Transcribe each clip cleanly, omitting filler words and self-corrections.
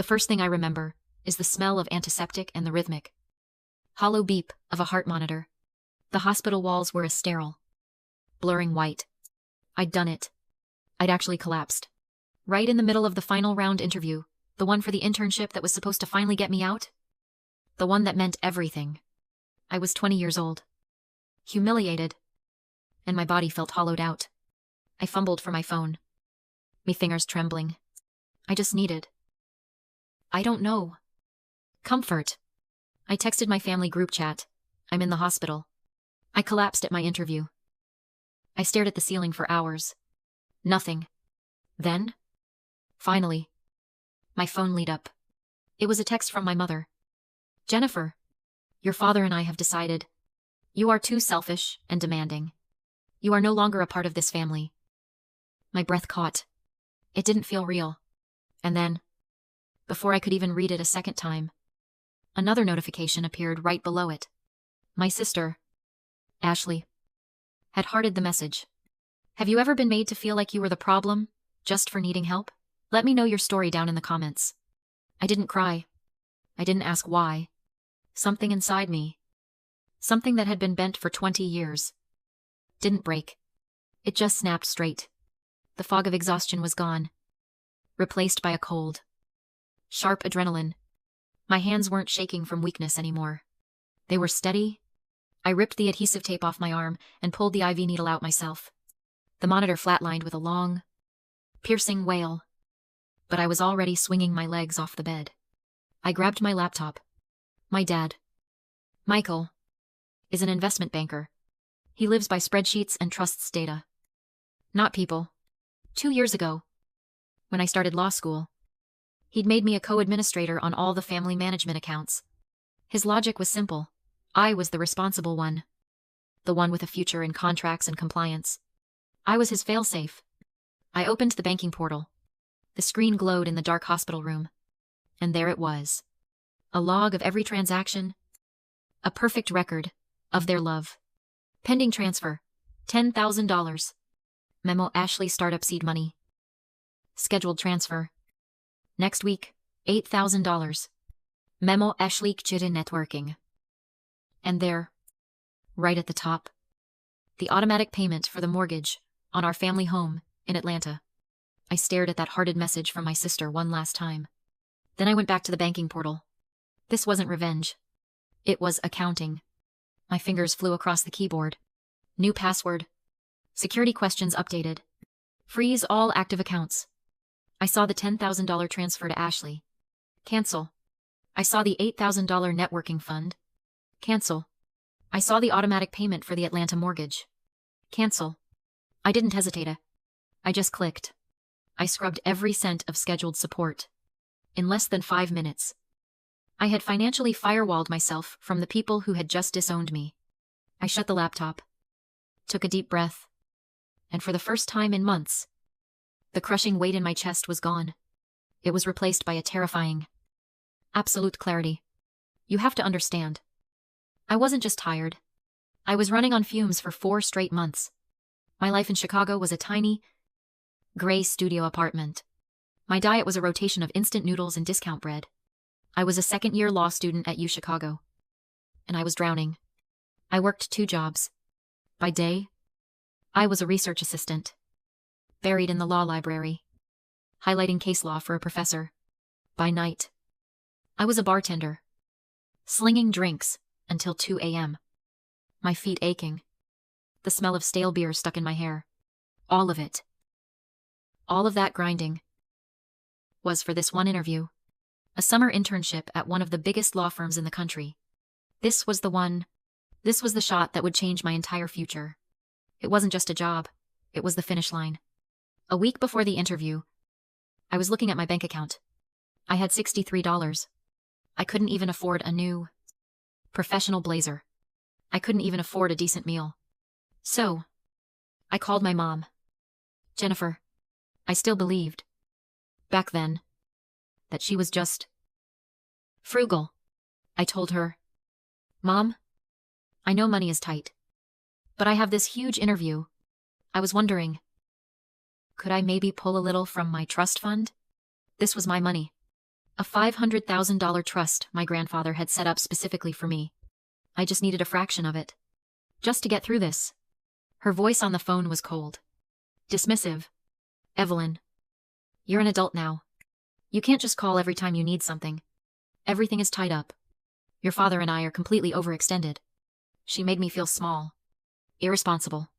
The first thing I remember is the smell of antiseptic and the rhythmic, hollow beep of a heart monitor. The hospital walls were a sterile, blurring white. I'd done it. I'd actually collapsed. Right in the middle of the final round interview, the one for the internship that was supposed to finally get me out. The one that meant everything. I was 20 years old. Humiliated. And my body felt hollowed out. I fumbled for my phone. Me fingers trembling. I just needed, I don't know, comfort. I texted my family group chat. I'm in the hospital. I collapsed at my interview. I stared at the ceiling for hours. Nothing. Then, finally, my phone lit up. It was a text from my mother. Jennifer, your father and I have decided. You are too selfish and demanding. You are no longer a part of this family. My breath caught. It didn't feel real. And then, before I could even read it a second time, another notification appeared right below it. My sister, Ashley, had hearted the message. Have you ever been made to feel like you were the problem, just for needing help? Let me know your story down in the comments. I didn't cry. I didn't ask why. Something inside me, something that had been bent for 20 years, didn't break. It just snapped straight. The fog of exhaustion was gone, replaced by a cold, sharp adrenaline. My hands weren't shaking from weakness anymore. They were steady. I ripped the adhesive tape off my arm and pulled the IV needle out myself. The monitor flatlined with a long, piercing wail, but I was already swinging my legs off the bed. I grabbed my laptop. My dad, Michael, is an investment banker. He lives by spreadsheets and trusts data, not people. 2 years ago, when I started law school, he'd made me a co-administrator on all the family management accounts. His logic was simple. I was the responsible one, the one with a future in contracts and compliance. I was his failsafe. I opened the banking portal. The screen glowed in the dark hospital room. And there it was. A log of every transaction. A perfect record of their love. Pending transfer, $10,000. Memo Ashley startup seed money. Scheduled transfer. Next week, $8,000. Memo Ashley Kjiri networking. And there, right at the top, the automatic payment for the mortgage on our family home in Atlanta. I stared at that hearted message from my sister one last time. Then I went back to the banking portal. This wasn't revenge. It was accounting. My fingers flew across the keyboard. New password. Security questions updated. Freeze all active accounts. I saw the $10,000 transfer to Ashley. Cancel. I saw the $8,000 networking fund. Cancel. I saw the automatic payment for the Atlanta mortgage. Cancel. I didn't hesitate. I just clicked. I scrubbed every cent of scheduled support. In less than 5 minutes, I had financially firewalled myself from the people who had just disowned me. I shut the laptop, took a deep breath, and for the first time in months, the crushing weight in my chest was gone. It was replaced by a terrifying, absolute clarity. You have to understand. I wasn't just tired. I was running on fumes for 4 straight months. My life in Chicago was a tiny, gray studio apartment. My diet was a rotation of instant noodles and discount bread. I was a second-year law student at UChicago, and I was drowning. I worked 2 jobs. By day, I was a research assistant, buried in the law library, highlighting case law for a professor. By night, I was a bartender, slinging drinks until 2 a.m., my feet aching, the smell of stale beer stuck in my hair. All of it. All of that grinding was for this one interview. A summer internship at one of the biggest law firms in the country. This was the one. This was the shot that would change my entire future. It wasn't just a job. It was the finish line. A week before the interview, I was looking at my bank account. I had $63. I couldn't even afford a new, professional blazer. I couldn't even afford a decent meal. So, I called my mom. Jennifer. I still believed, back then, that she was just frugal. I told her, Mom, I know money is tight, but I have this huge interview. I was wondering, could I maybe pull a little from my trust fund? This was my money. A $500,000 trust my grandfather had set up specifically for me. I just needed a fraction of it. Just to get through this. Her voice on the phone was cold. Dismissive. Evelyn. You're an adult now. You can't just call every time you need something. Everything is tied up. Your father and I are completely overextended. She made me feel small. Irresponsible.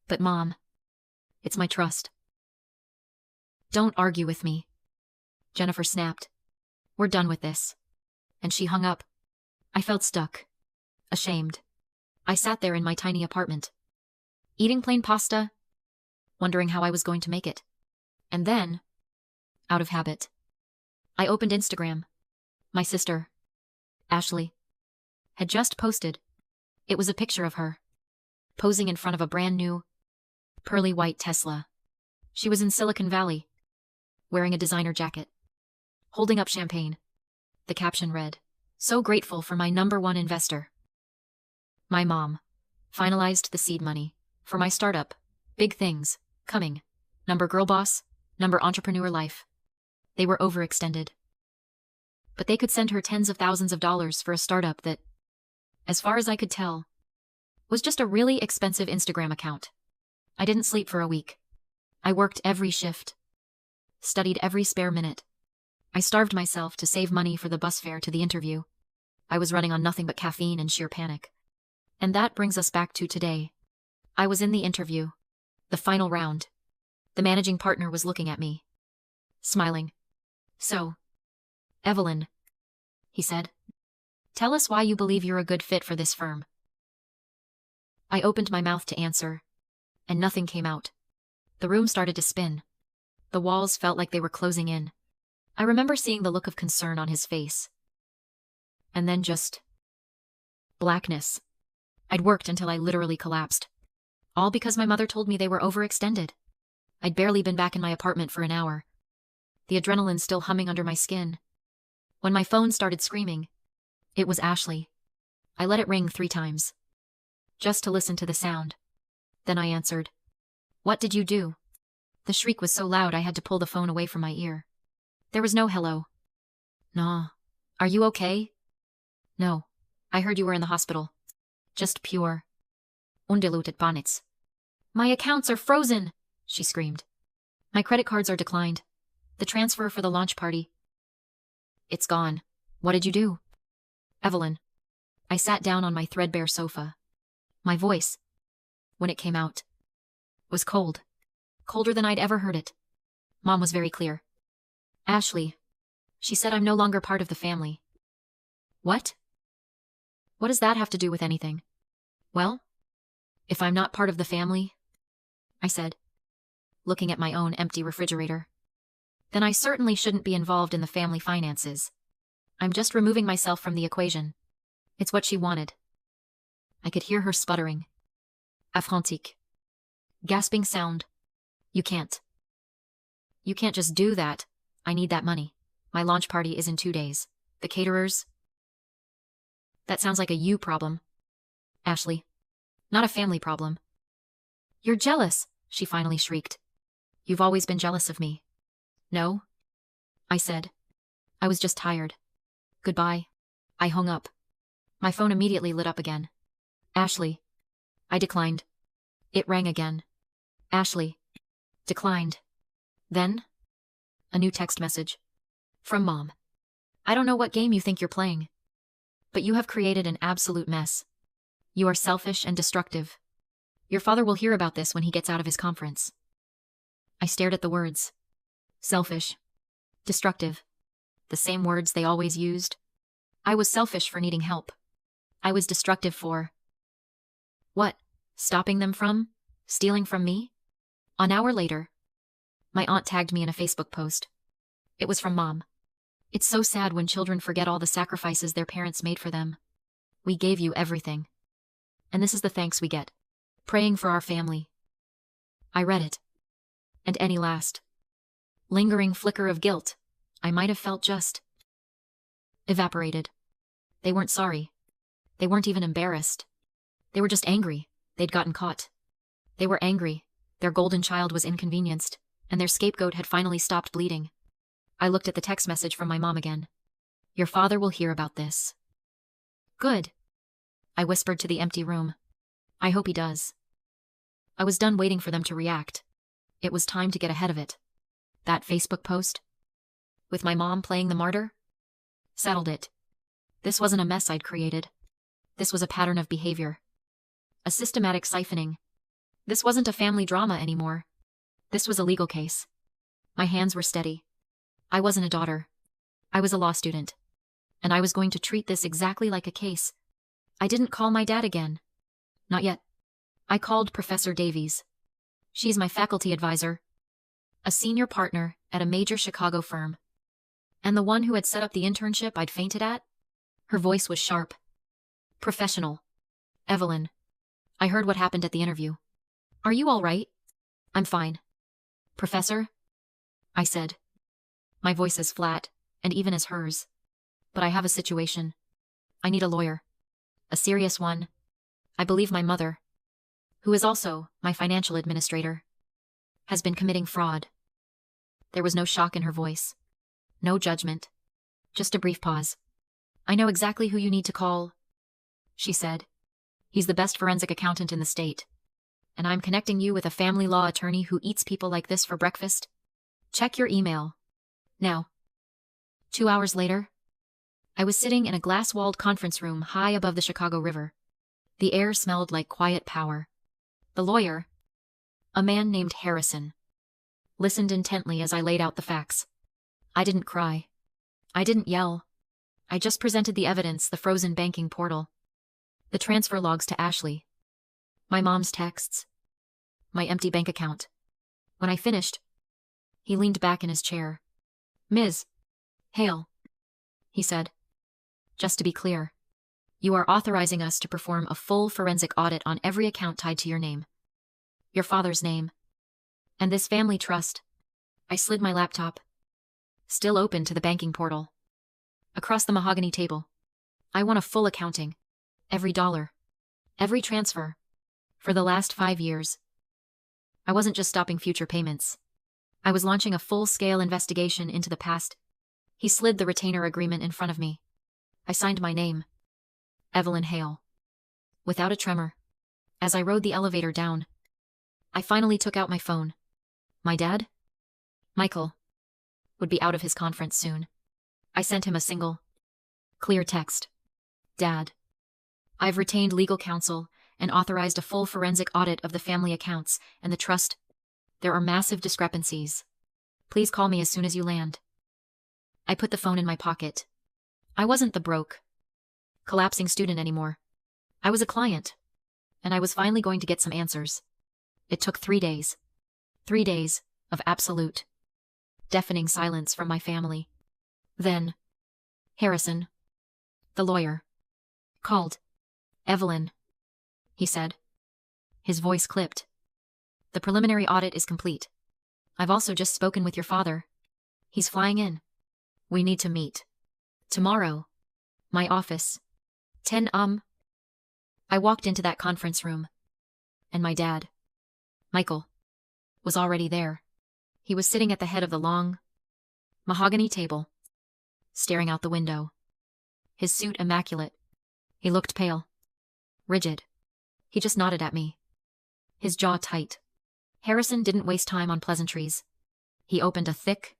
But Mom, it's my trust. Don't argue with me. Jennifer snapped. We're done with this. And she hung up. I felt stuck. Ashamed. I sat there in my tiny apartment. Eating plain pasta. Wondering how I was going to make it. And then, out of habit, I opened Instagram. My sister, Ashley, had just posted. It was a picture of her, posing in front of a brand new, pearly white Tesla. She was in Silicon Valley, wearing a designer jacket, holding up champagne. The caption read, "So grateful for my #1 investor." My mom finalized the seed money for my startup. Big things coming. Girl boss, entrepreneur life. They were overextended. But they could send her tens of thousands of dollars for a startup that, as far as I could tell, was just a really expensive Instagram account. I didn't sleep for a week. I worked every shift. Studied every spare minute. I starved myself to save money for the bus fare to the interview. I was running on nothing but caffeine and sheer panic. And that brings us back to today. I was in the interview. The final round. The managing partner was looking at me, smiling. "So, Evelyn," he said, "tell us why you believe you're a good fit for this firm." I opened my mouth to answer, and nothing came out. The room started to spin. The walls felt like they were closing in. I remember seeing the look of concern on his face. And then just blackness. I'd worked until I literally collapsed. All because my mother told me they were overextended. I'd barely been back in my apartment for an hour. The adrenaline still humming under my skin. When my phone started screaming, it was Ashley. I let it ring 3 times. Just to listen to the sound. Then I answered. "What did you do?" The shriek was so loud I had to pull the phone away from my ear. There was no hello. "Nah. Are you okay?" "No. I heard you were in the hospital." Just pure, undiluted panicks. "My accounts are frozen," she screamed. "My credit cards are declined. The transfer for the launch party. It's gone. What did you do?" "Evelyn." I sat down on my threadbare sofa. My voice, when it came out, was cold. Colder than I'd ever heard it. Mom was very clear. "Ashley," she said, "I'm no longer part of the family." "What? What does that have to do with anything?" "Well, if I'm not part of the family," I said, looking at my own empty refrigerator, "then I certainly shouldn't be involved in the family finances. I'm just removing myself from the equation." It's what she wanted. I could hear her sputtering. Affrantique. Gasping sound. You can't just do that. I need that money. My launch party is in 2 days. The caterers. That sounds like a you problem, Ashley. Not a family problem." "You're jealous," she finally shrieked. "You've always been jealous of me." "No," I said. "I was just tired. Goodbye." I hung up. My phone immediately lit up again. "Ashley." I declined. It rang again. "Ashley." Declined. Then, a new text message. From Mom. "I don't know what game you think you're playing, but you have created an absolute mess. You are selfish and destructive. Your father will hear about this when he gets out of his conference." I stared at the words. Selfish. Destructive. The same words they always used. I was selfish for needing help. I was destructive for... what? Stopping them from? Stealing from me? An hour later, my aunt tagged me in a Facebook post. It was from Mom. "It's so sad when children forget all the sacrifices their parents made for them. We gave you everything. And this is the thanks we get. Praying for our family." I read it. And any last lingering flicker of guilt I might have felt just evaporated. They weren't sorry. They weren't even embarrassed. They were just angry. They'd gotten caught. They were angry. Their golden child was inconvenienced, and their scapegoat had finally stopped bleeding. I looked at the text message from my mom again. Your father will hear about this. Good. I whispered to the empty room. I hope he does. I was done waiting for them to react. It was time to get ahead of it. That Facebook post, with my mom playing the martyr, settled it. This wasn't a mess I'd created. This was a pattern of behavior. A systematic siphoning. This wasn't a family drama anymore. This was a legal case. My hands were steady. I wasn't a daughter. I was a law student. And I was going to treat this exactly like a case. I didn't call my dad again. Not yet. I called Professor Davies. She's my faculty advisor, a senior partner at a major Chicago firm, and the one who had set up the internship I'd fainted at. Her voice was sharp. Professional. Evelyn. I heard what happened at the interview. Are you all right? I'm fine. Professor? I said. My voice as flat, and even as hers. But I have a situation. I need a lawyer. A serious one. I believe my mother, who is also my financial administrator, has been committing fraud. There was no shock in her voice. No judgment. Just a brief pause. I know exactly who you need to call, she said. He's the best forensic accountant in the state. And I'm connecting you with a family law attorney who eats people like this for breakfast. Check your email. Now. 2 hours later, I was sitting in a glass-walled conference room high above the Chicago River. The air smelled like quiet power. The lawyer, a man named Harrison, listened intently as I laid out the facts. I didn't cry. I didn't yell. I just presented the evidence, the frozen banking portal, the transfer logs to Ashley, my mom's texts, my empty bank account. When I finished, he leaned back in his chair. Ms. Hale, he said. Just to be clear, you are authorizing us to perform a full forensic audit on every account tied to your name, your father's name, and this family trust. I slid my laptop, still open, to the banking portal. Across the mahogany table, I want a full accounting. Every dollar, every transfer, for the last 5 years. I wasn't just stopping future payments. I was launching a full-scale investigation into the past. He slid the retainer agreement in front of me. I signed my name, Evelyn Hale, without a tremor. As I rode the elevator down, I finally took out my phone. My dad, Michael, would be out of his conference soon. I sent him a single, clear text. Dad, I've retained legal counsel and authorized a full forensic audit of the family accounts and the trust. There are massive discrepancies. Please call me as soon as you land. I put the phone in my pocket. I wasn't the broke, collapsing student anymore. I was a client, and I was finally going to get some answers. It took 3 days. 3 days of absolute, deafening silence from my family. Then, Harrison, the lawyer, called. Evelyn, he said. His voice clipped. The preliminary audit is complete. I've also just spoken with your father. He's flying in. We need to meet. Tomorrow. My office. 10. I walked into that conference room. And my dad, Michael, was already there. He was sitting at the head of the long, mahogany table, staring out the window. His suit immaculate. He looked pale, rigid. He just nodded at me, his jaw tight. Harrison didn't waste time on pleasantries. He opened a thick,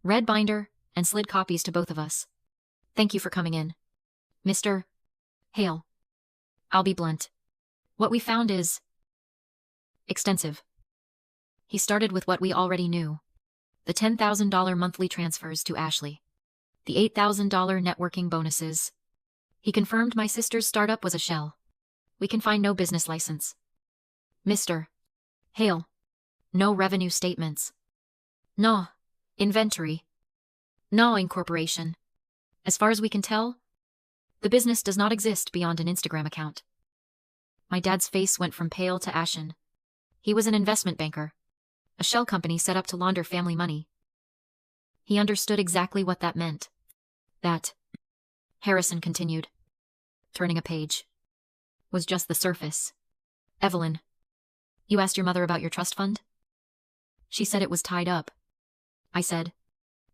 red binder and slid copies to both of us. Thank you for coming in, Mr. Hale. I'll be blunt. What we found is extensive. He started with what we already knew. The $10,000 monthly transfers to Ashley. The $8,000 networking bonuses. He confirmed my sister's startup was a shell. We can find no business license. Mr. Hale. No revenue statements. No inventory. No incorporation. As far as we can tell, the business does not exist beyond an Instagram account. My dad's face went from pale to ashen. He was an investment banker, a shell company set up to launder family money. He understood exactly what that meant. That, Harrison continued, turning a page, was just the surface. Evelyn, you asked your mother about your trust fund? She said it was tied up. I said,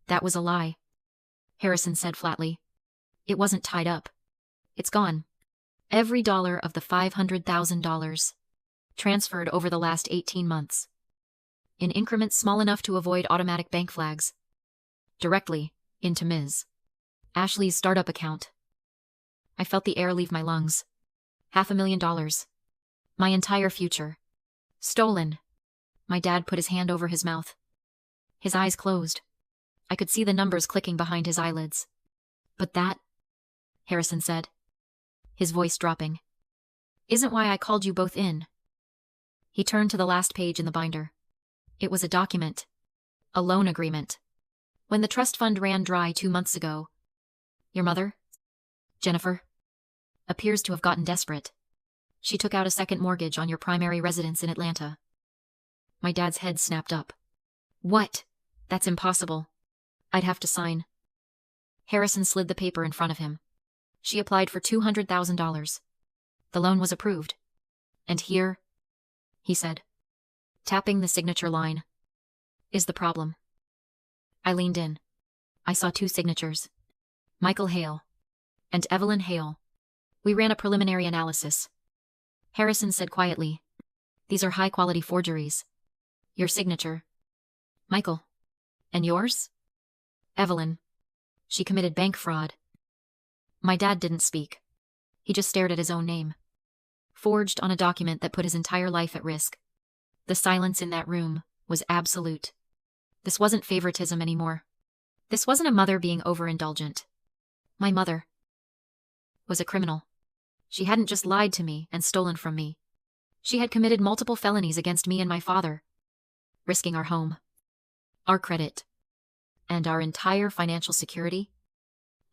That was a lie, Harrison said flatly. It wasn't tied up. It's gone. Every dollar of the $500,000. Transferred over the last 18 months. In increments small enough to avoid automatic bank flags. Directly into Ms. Ashley's startup account. I felt the air leave my lungs. $500,000. My entire future. Stolen. My dad put his hand over his mouth. His eyes closed. I could see the numbers clicking behind his eyelids. But that, Harrison said, his voice dropping, isn't why I called you both in. He turned to the last page in the binder. It was a document. A loan agreement. When the trust fund ran dry 2 months ago, your mother, Jennifer, appears to have gotten desperate. She took out a second mortgage on your primary residence in Atlanta. My dad's head snapped up. What? That's impossible. I'd have to sign. Harrison slid the paper in front of him. She applied for $200,000. The loan was approved. And here, he said, tapping the signature line, is the problem. I leaned in. I saw 2 signatures. Michael Hale and Evelyn Hale. We ran a preliminary analysis. Harrison said quietly, these are high-quality forgeries. Your signature, Michael. And yours? Evelyn. She committed bank fraud. My dad didn't speak. He just stared at his own name. Forged on a document that put his entire life at risk. The silence in that room was absolute. This wasn't favoritism anymore. This wasn't a mother being overindulgent. My mother was a criminal. She hadn't just lied to me and stolen from me. She had committed multiple felonies against me and my father, risking our home, our credit, and our entire financial security,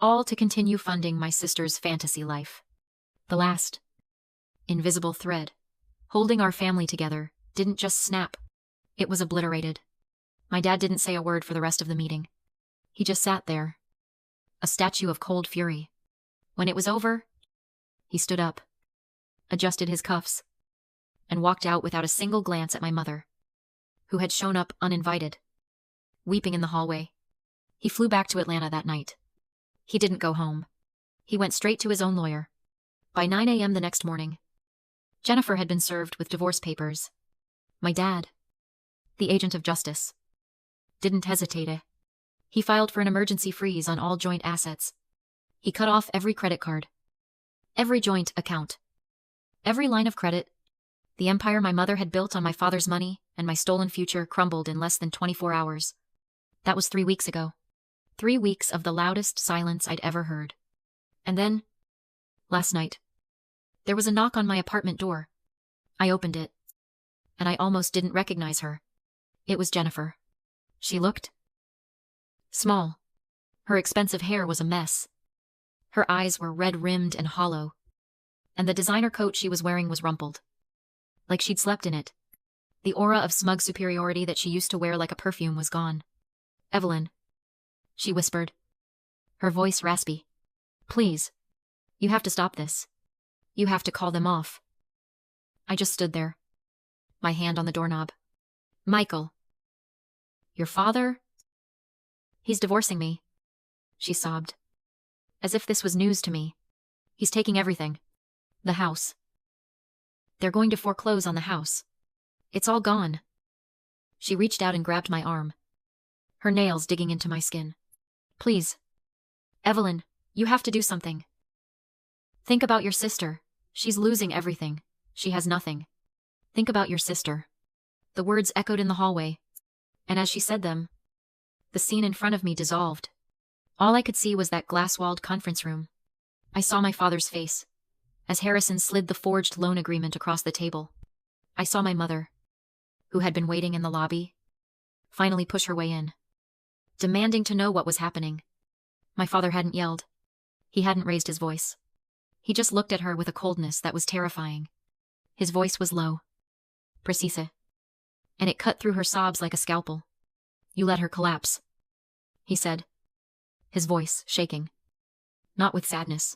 all to continue funding my sister's fantasy life. The last invisible thread holding our family together didn't just snap. It was obliterated. My dad didn't say a word for the rest of the meeting. He just sat there, a statue of cold fury. When it was over, he stood up, adjusted his cuffs, and walked out without a single glance at my mother, who had shown up uninvited, weeping in the hallway. He flew back to Atlanta that night. He didn't go home. He went straight to his own lawyer. By 9 a.m. the next morning, Jennifer had been served with divorce papers. My dad, the agent of justice, didn't hesitate. He filed for an emergency freeze on all joint assets. He cut off every credit card, every joint account, every line of credit. The empire my mother had built on my father's money and my stolen future crumbled in less than 24 hours. That was 3 weeks ago. 3 weeks of the loudest silence I'd ever heard. And then, last night, there was a knock on my apartment door. I opened it, and I almost didn't recognize her. It was Jennifer. She looked small. Her expensive hair was a mess. Her eyes were red-rimmed and hollow, and the designer coat she was wearing was rumpled, like she'd slept in it. The aura of smug superiority that she used to wear like a perfume was gone. Evelyn, she whispered, her voice raspy. Please, you have to stop this. You have to call them off. I just stood there, my hand on the doorknob. Michael. Your father? He's divorcing me, she sobbed, as if this was news to me. He's taking everything. The house. They're going to foreclose on the house. It's all gone. She reached out and grabbed my arm, her nails digging into my skin. Please, Evelyn, you have to do something. Think about your sister. She's losing everything. She has nothing. Think about your sister. The words echoed in the hallway, and as she said them, the scene in front of me dissolved. All I could see was that glass-walled conference room. I saw my father's face, as Harrison slid the forged loan agreement across the table. I saw my mother, who had been waiting in the lobby, finally push her way in, demanding to know what was happening. My father hadn't yelled. He hadn't raised his voice. He just looked at her with a coldness that was terrifying. His voice was low, precise, and it cut through her sobs like a scalpel. You let her collapse, he said, his voice shaking. Not with sadness,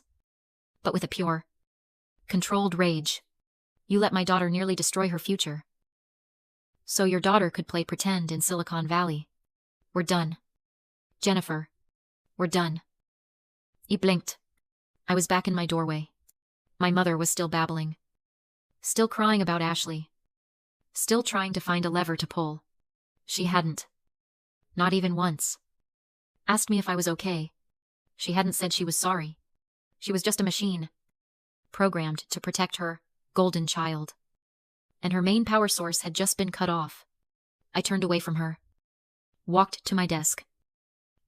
but with a pure, controlled rage. You let my daughter nearly destroy her future, so your daughter could play pretend in Silicon Valley. We're done. Jennifer, we're done. He blinked. I was back in my doorway. My mother was still babbling. Still crying about Ashley. Still trying to find a lever to pull. She hadn't. Not even once. Asked me if I was okay. She hadn't said she was sorry. She was just a machine. Programmed to protect her golden child. And her main power source had just been cut off. I turned away from her. Walked to my desk.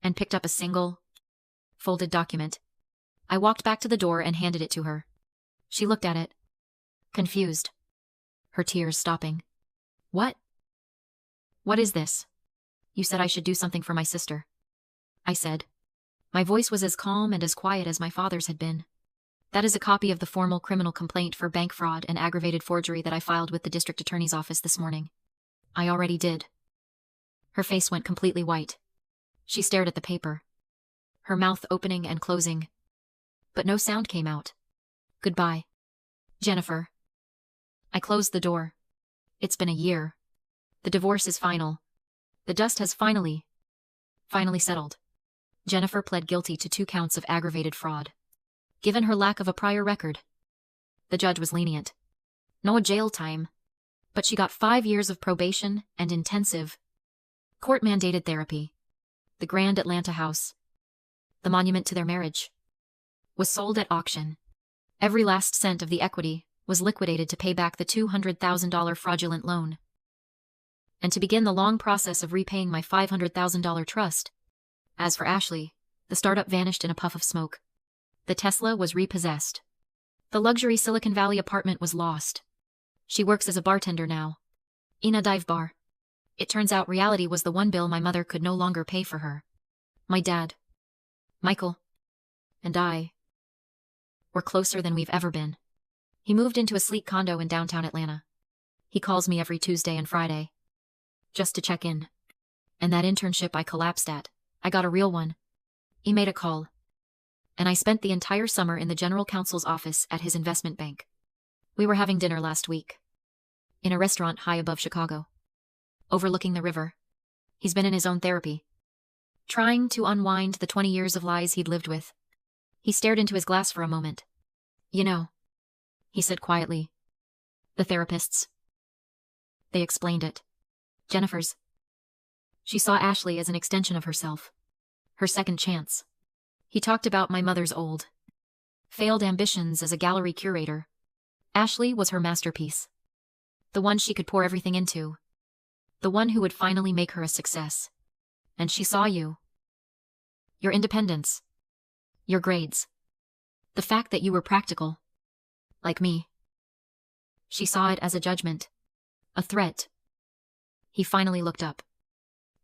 And picked up a single, folded document. I walked back to the door and handed it to her. She looked at it. Confused. Her tears stopping. What? What is this? You said I should do something for my sister. I said. My voice was as calm and as quiet as my father's had been. That is a copy of the formal criminal complaint for bank fraud and aggravated forgery that I filed with the district attorney's office this morning. I already did. Her face went completely white. She stared at the paper. Her mouth opening and closing. But no sound came out. Goodbye, Jennifer. I closed the door. It's been a year. The divorce is final. The dust has finally settled. Jennifer pled guilty to 2 counts of aggravated fraud. Given her lack of a prior record, the judge was lenient. No jail time, but she got 5 years of probation and intensive court-mandated therapy. The grand Atlanta house, the monument to their marriage, was sold at auction. Every last cent of the equity was liquidated to pay back the $200,000 fraudulent loan. And to begin the long process of repaying my $500,000 trust. As for Ashley, the startup vanished in a puff of smoke. The Tesla was repossessed. The luxury Silicon Valley apartment was lost. She works as a bartender now. In a dive bar. It turns out reality was the one bill my mother could no longer pay for her. My dad, Michael, and I were closer than we've ever been. He moved into a sleek condo in downtown Atlanta. He calls me every Tuesday and Friday. Just to check in. And that internship I collapsed at, I got a real one. He made a call. And I spent the entire summer in the general counsel's office at his investment bank. We were having dinner last week. In a restaurant high above Chicago. Overlooking the river. He's been in his own therapy. Trying to unwind the 20 years of lies he'd lived with. He stared into his glass for a moment. You know, he said quietly. The therapists. They explained it. Jennifer's. She saw Ashley as an extension of herself. Her second chance. He talked about my mother's old, failed ambitions as a gallery curator. Ashley was her masterpiece. The one she could pour everything into. The one who would finally make her a success. And she saw you. Your independence. Your grades. The fact that you were practical. Like me. She saw it as a judgment. A threat. He finally looked up.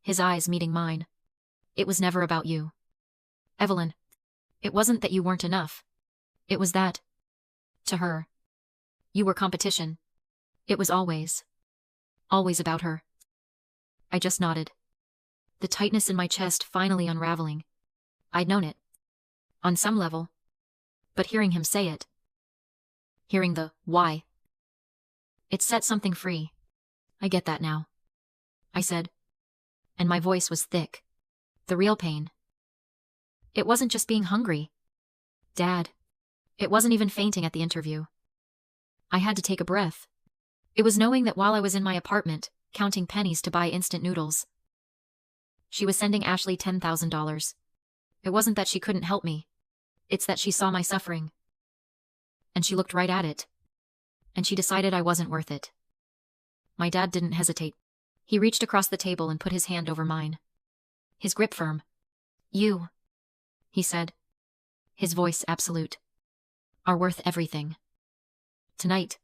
His eyes meeting mine. It was never about you. Evelyn. It wasn't that you weren't enough. It was that. To her. You were competition. It was always about her. I just nodded. The tightness in my chest finally unraveling. I'd known it. On some level. But hearing him say it. Hearing the why. It set something free. I get that now. I said. And my voice was thick. The real pain. It wasn't just being hungry. Dad. It wasn't even fainting at the interview. I had to take a breath. It was knowing that while I was in my apartment, counting pennies to buy instant noodles, she was sending Ashley $10,000. It wasn't that she couldn't help me. It's that she saw my suffering. And she looked right at it. And she decided I wasn't worth it. My dad didn't hesitate. He reached across the table and put his hand over mine. His grip firm. You, he said. His voice absolute. Are worth everything. Tonight.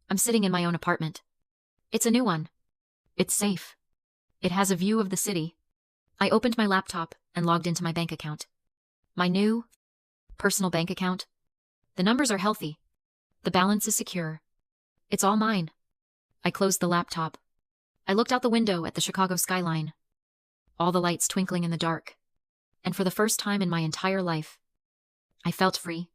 I'm sitting in my own apartment. It's a new one. It's safe. It has a view of the city. I opened my laptop and logged into my bank account. My new, personal bank account. The numbers are healthy. The balance is secure. It's all mine. I closed the laptop. I looked out the window at the Chicago skyline. All the lights twinkling in the dark. And for the first time in my entire life, I felt free.